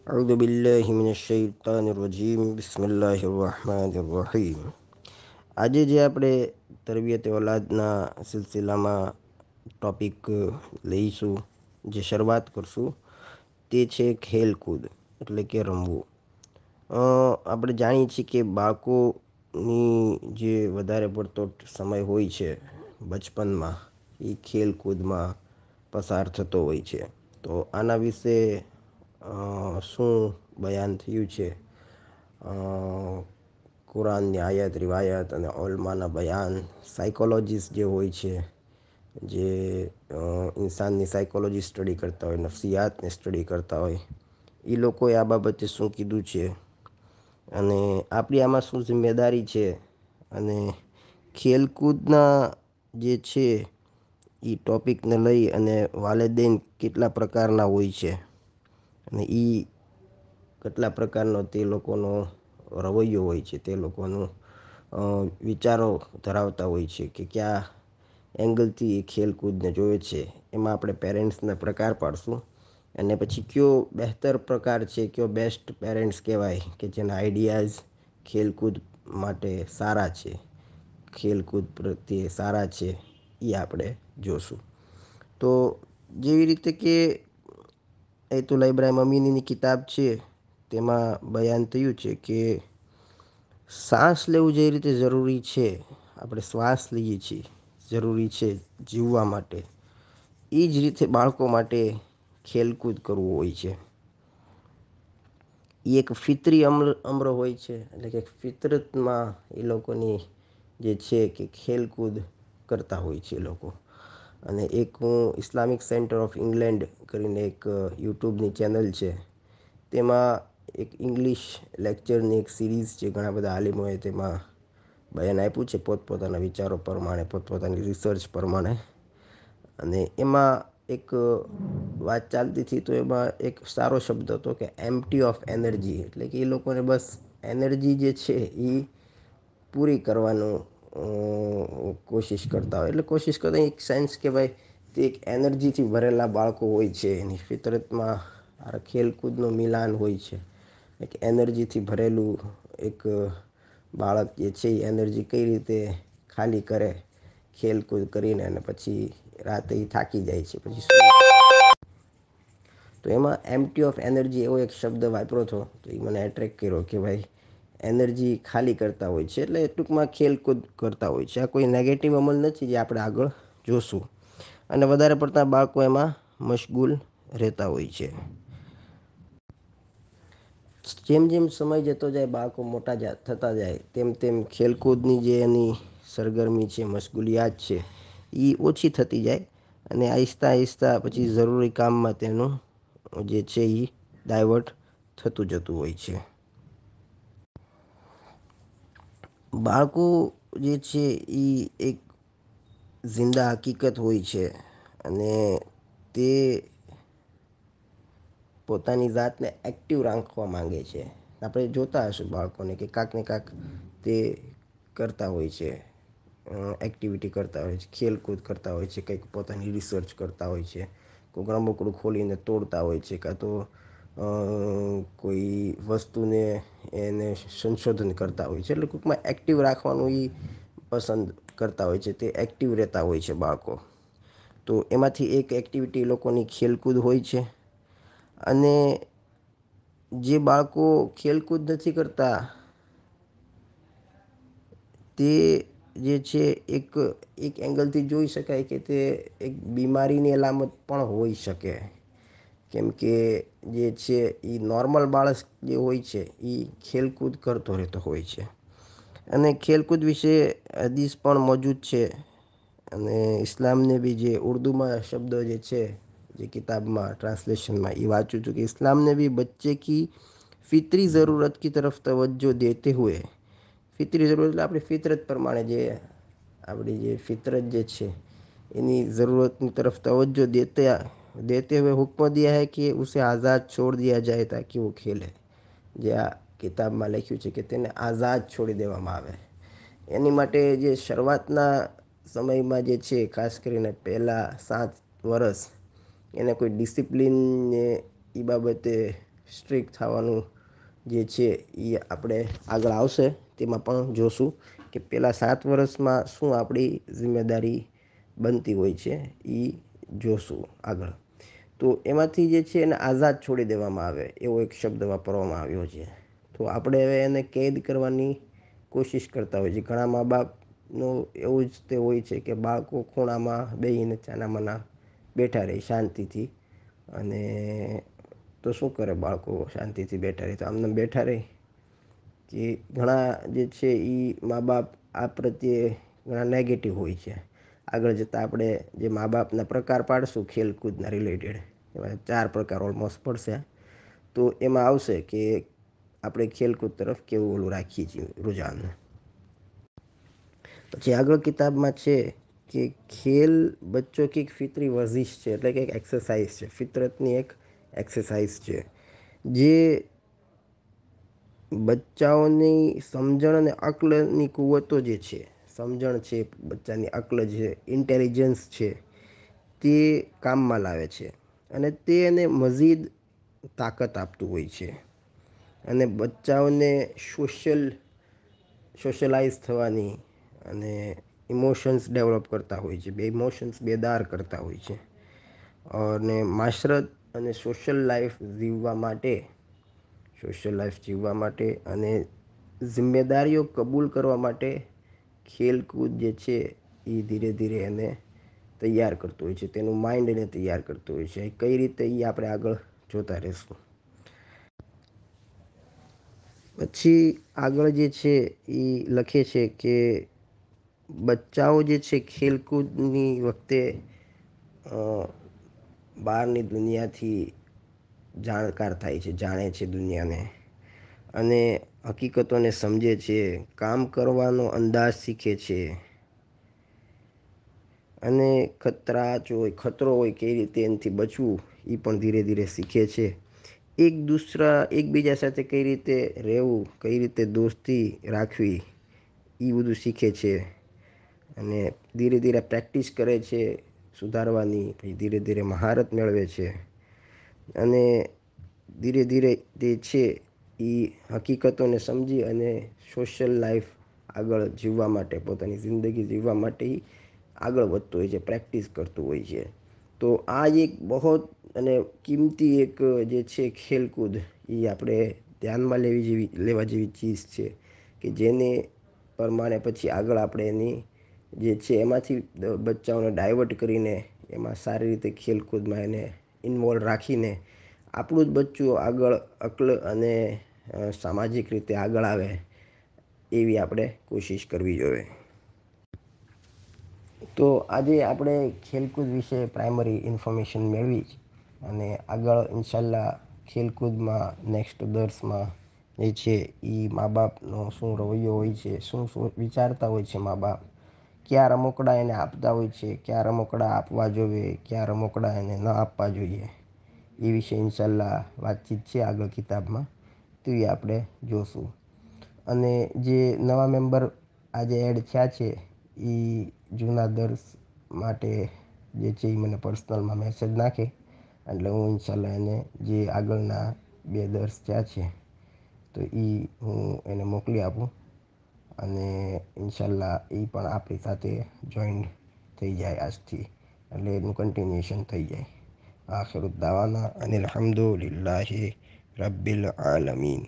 أعوذ بالله من الشيطان الرجيم بسم الله الرحمن الرحيم. આજે જે આપણે તરબિયત ઓલાદના સિલસિલામાં ટોપિક લઈશું, જે શરૂઆત કરશું તે છે ખેલકૂદ એટલે કે રમવું. આપણે જાણીએ છીએ કે બાળકોની જે વધારે પડતો સમય હોય છે બચપનમાં, એ ખેલકૂદમાં પસાર થતો હોય છે. તો આના વિશે શું બયાન થયું છે? કુરાનની આયત રિવાયત અને ઓલમાના બયાન, સાયકોલોજીસ્ટ જે હોય છે, જે ઇન્સાનની સાયકોલોજી સ્ટડી કરતા હોય, નફસિયાતને સ્ટડી કરતા હોય, એ લોકોએ આ બાબતે શું કીધું છે અને આપણી આમાં શું જિમ્મેદારી છે, અને ખેલકૂદના જે છે એ ટોપિકને લઈ અને વાલિદેન કેટલા પ્રકારના હોય છે અને એ કેટલા પ્રકારનો તે લોકોનો રવૈયો હોય છે, તે લોકોનું વિચારો ધરાવતા હોય છે કે કયા એંગલથી એ ખેલકૂદને જોવે છે. એમાં આપણે પેરેન્ટ્સના પ્રકાર પાડશું અને પછી કયો બહેતર પ્રકાર છે, કયો બેસ્ટ પેરેન્ટ્સ કહેવાય કે જેના આઈડિયાઝ ખેલકૂદ માટે સારા છે, ખેલકૂદ પ્રત્યે સારા છે, એ આપણે જોશું. તો જેવી રીતે કે અયતુલ્લા ઇબ્રાહિમ અમીનીની કિતાબ છે, તેમાં બયાન થયું છે કે શ્વાસ લેવું જે રીતે જરૂરી છે, આપણે શ્વાસ લઈએ છીએ, જરૂરી છે જીવવા માટે, એ જ રીતે બાળકો માટે ખેલકૂદ કરવું હોય છે. એ એક ફિતરી અમ્ર હોય છે, એટલે કે ફિતરતમાં એ લોકોની જે છે કે ખેલકૂદ કરતા હોય છે એ લોકો. અને એક હું ઇસ્લામિક સેન્ટર ઓફ ઇંગ્લેન્ડ કરીને એક યુટ્યુબની ચેનલ છે, તેમાં એક ઇંગ્લિશ લેક્ચરની એક સિરીઝ છે. ઘણા બધા આલિમોએ તેમાં બયાન આપ્યું છે પોતપોતાના વિચારો પ્રમાણે, પોતપોતાની રિસર્ચ પ્રમાણે. અને એમાં એક વાત ચાલતી હતી, તો એમાં એક સારો શબ્દ હતો કે એમ્પ્ટી ઓફ એનર્જી, એટલે કે એ લોકોને બસ એનર્જી જે છે એ પૂરી કરવાનું કોશિશ કરતા હોય. એટલે કોશિશ કરતા એક સેન્સ કે ભાઈ તે એક એનર્જીથી ભરેલા બાળકો હોય છે, એની ફિતરતમાં આ ખેલકૂદનું મિલાન હોય છે. એક એનર્જીથી ભરેલું એક બાળક જે છે એ એનર્જી કઈ રીતે ખાલી કરે ખેલકૂદ કરીને, અને પછી રાતે એ થાકી જાય છે, પછી તો એમાં એમ્પ્ટી ઓફ એનર્જી એવો એક શબ્દ વાપરો હતો, તો એ મને એટ્રેક્ટ કર્યો કે ભાઈ એનર્જી ખાલી કરતા હોય છે, એટલે ટૂંકમાં ખેલકૂદ કરતા હોય છે. આ કોઈ નેગેટિવ અમલ નથી, જે આપણે આગળ જોશું. અને વધારે પડતા બાળકો એમાં મશગુલ રહેતા હોય છે. જેમ જેમ સમય જતો જાય, બાળકો મોટા થતા જાય, તેમ તેમ ખેલકૂદની જે એની સરગર્મી છે, મશગુલિયાત છે, એ ઓછી થતી જાય. અને આહિસ્તા આહિસ્તા પછી જરૂરી કામમાં તેનું જે છે એ ડાયવર્ટ થતું જતું હોય છે. બાળકો જે છે એ એક જિંદા હકીકત હોય છે, અને તે પોતાની જાતને એક્ટિવ રાખવા માંગે છે. આપણે જોતા હશું બાળકોને કે કાંક ને કાંક તે કરતા હોય છે, એક્ટિવિટી કરતા હોય છે, ખેલકૂદ કરતા હોય છે, કંઈક પોતાની રિસર્ચ કરતા હોય છે, કોઈક રમકડું ખોલીને તોડતા હોય છે, કાં તો કોઈ વસ્તુને એને સંશોધન કરતા હોય છે. એટલે ટૂંકમાં એક્ટિવ રાખવાનું એ પસંદ કરતા હોય છે, તે એક્ટિવ રહેતા હોય છે બાળકો. તો એમાંથી એક એક્ટિવિટી લોકોની ખેલકૂદ હોય છે. અને જે બાળકો ખેલકૂદ નથી કરતા, તે જે છે એક એંગલથી જોઈ શકાય કે તે એક બીમારીની અલામત પણ હોઈ શકે. કેમ કે જે છે એ નોર્મલ બાળક જે હોય છે એ ખેલકૂદ કરતો રહેતો હોય છે. અને ખેલકૂદ વિશે હદીસ પણ મોજૂદ છે. અને ઇસ્લામને બી જે ઉર્દૂમાં શબ્દો જે છે, જે કિતાબમાં ટ્રાન્સલેશનમાં એ વાંચું છું કે ઇસ્લામને બી બચ્ચે કી ફિતરી ज़रूरत की तरफ तवज्जो देते हुए, ફિતરી જરૂરત એટલે આપણી ફિતરત પ્રમાણે જે આપણી જે ફિતરત જે છે એની ज़रूरतની તરફ तवज्जो देते हुए हुक्म दिया है कि उसे आज़ाद छोड़ दिया जाए ताकि वो खेले. જે આ કિતાબમાં લખ્યું છે કે તેને આઝાદ છોડી દેવામાં આવે. એની માટે જે શરૂઆતના સમયમાં જે છે, ખાસ કરીને પહેલાં 7 વર્ષ એને કોઈ ડિસિપ્લિનને એ બાબતે સ્ટ્રીક થવાનું જે છે એ આપણે આગળ આવશે તેમાં પણ જોશું કે પહેલાં 7 વર્ષમાં શું આપણી જિમ્મેદારી બનતી હોય છે એ જોશું આગળ. તો એમાંથી જે છે એને આઝાદ છોડી દેવામાં આવે એવો એક શબ્દ વાપરવામાં આવ્યો છે. તો આપણે હવે એને કેદ કરવાની કોશિશ કરતા હોય છે. ઘણા મા બાપનું એવું જ તે હોય છે કે બાળકો ખૂણામાં બેસીને છાનામાના બેઠા રહે શાંતિથી. અને તો શું કરે બાળકો શાંતિથી બેઠા રહે તો આમને બેઠા રહે કે ઘણા જે છે એ મા બાપ આ પ્રત્યે ઘણા નેગેટિવ હોય છે. આગળ જતાં આપણે જે મા બાપના પ્રકાર પાડશું ખેલકૂદના રિલેટેડ એમાં 4 પ્રકાર ઓલમોસ્ટ પડશે. તો એમાં આવશે કે આપણે ખેલકૂદ તરફ કેવું ઓલું રાખીએ છીએ રુઝાન. પછી આગળ કિતાબમાં છે કે ખેલ બચ્ચો કી ફિતરી વર્ઝિશ છે, એટલે કે એક એક્સરસાઇઝ છે, ફિતરતની એક એક્સરસાઇઝ છે જે બચ્ચાઓની સમજણ અને અક્લની કુવતો જે છે, સમજણ છે, બચ્ચાની અક્લ છે, ઇન્ટેલિજન્સ છે, તે કામમાં લાવે છે અને તે એને મઝીદ તાકાત આપતું હોય છે. અને બચ્ચાઓને સોશિયલાઈઝ થવાની અને ઇમોશન્સ ડેવલપ કરતા હોય છે, ઇમોશન્સ બેદાર કરતા હોય છે. અને માશરત અને સોશિયલ લાઈફ જીવવા માટે અને જિમ્મેદારીઓ કબૂલ કરવા માટે ખેલકૂદ જે છે એ ધીરે ધીરે એને તૈયાર કરતું હોય છે, તેનું માઇન્ડ એને તૈયાર કરતું હોય છે. કઈ રીતે એ આપણે આગળ જોતા રહીશું. પછી આગળ જે છે એ લખે છે કે બચ્ચાઓ જે છે ખેલકૂદની વખતે બહારની દુનિયાથી જાણકાર થાય છે, જાણે છે દુનિયાને અને હકીકતોને સમજે છે, કામ કરવાનો અંદાજ શીખે છે અને ખતરો હોય કઈ રીતે એનાથી બચવું એ પણ ધીરે ધીરે શીખે છે. એકબીજા સાથે કઈ રીતે રહેવું, કઈ રીતે દોસ્તી રાખવી એ બધું શીખે છે. અને ધીરે ધીરે પ્રેક્ટિસ કરે છે સુધારવાની, પછી ધીરે ધીરે મહારત મેળવે છે અને ધીરે ધીરે તે છે એ હકીકતોને સમજી અને સોશિયલ લાઈફ આગળ જીવવા માટે, પોતાની જિંદગી જીવવા માટે આગળ વધતું હોય છે, પ્રેક્ટિસ કરતું હોય છે. તો આ એક બહોત અને કિંમતી એક જે છે ખેલકૂદ એ આપણે ધ્યાનમાં લેવા જેવી ચીજ છે કે જેને પ્રમાણે પછી આગળ આપણે એની જે છે એમાંથી બચ્ચાઓને ડાયવર્ટ કરીને એમાં સારી રીતે ખેલકૂદમાં એને ઇન્વોલ્વ રાખીને આપણું જ બચ્ચું આગળ અક્લ અને સામાજિક રીતે આગળ આવે એવી આપણે કોશિશ કરવી જોઈએ. તો આજે આપણે ખેલકૂદ વિશે પ્રાઇમરી ઇન્ફોર્મેશન મેળવી અને આગળ ઇન્શાલ્લાહ ખેલકૂદમાં નેક્સ્ટ દર્સમાં જે છે એ મા બાપનો શું રવૈયો હોય છે, શું શું વિચારતા હોય છે મા બાપ, કયા રમકડા એને આપતા હોય છે, કયા રમકડા આપવા જોઈએ, કયા રમકડા એને ન આપવા જોઈએ, એ વિશે ઇન્શાલ્લાહ વાતચીત છે આગળ કિતાબમાં, તો એ આપણે જોશું. અને જે નવા મેમ્બર આજે એડ થયા છે એ જૂના દર્સ માટે જે છે એ મને પર્સનલમાં મેસેજ નાખે એટલે હું ઇન્શાલ્લાહ એને જે આગળના 2 દર્સ થયા છે તો એ હું એને મોકલી આપું અને ઇન્શાલ્લાહ એ પણ આપણી સાથે જોઈન્ટ થઈ જાય આજથી, એટલે એનું કન્ટિન્યુએશન થઈ જાય. આખિર દાવાના અનિલ હમ્દુલિલ્લાહિ રબ્બિલ આલમીન.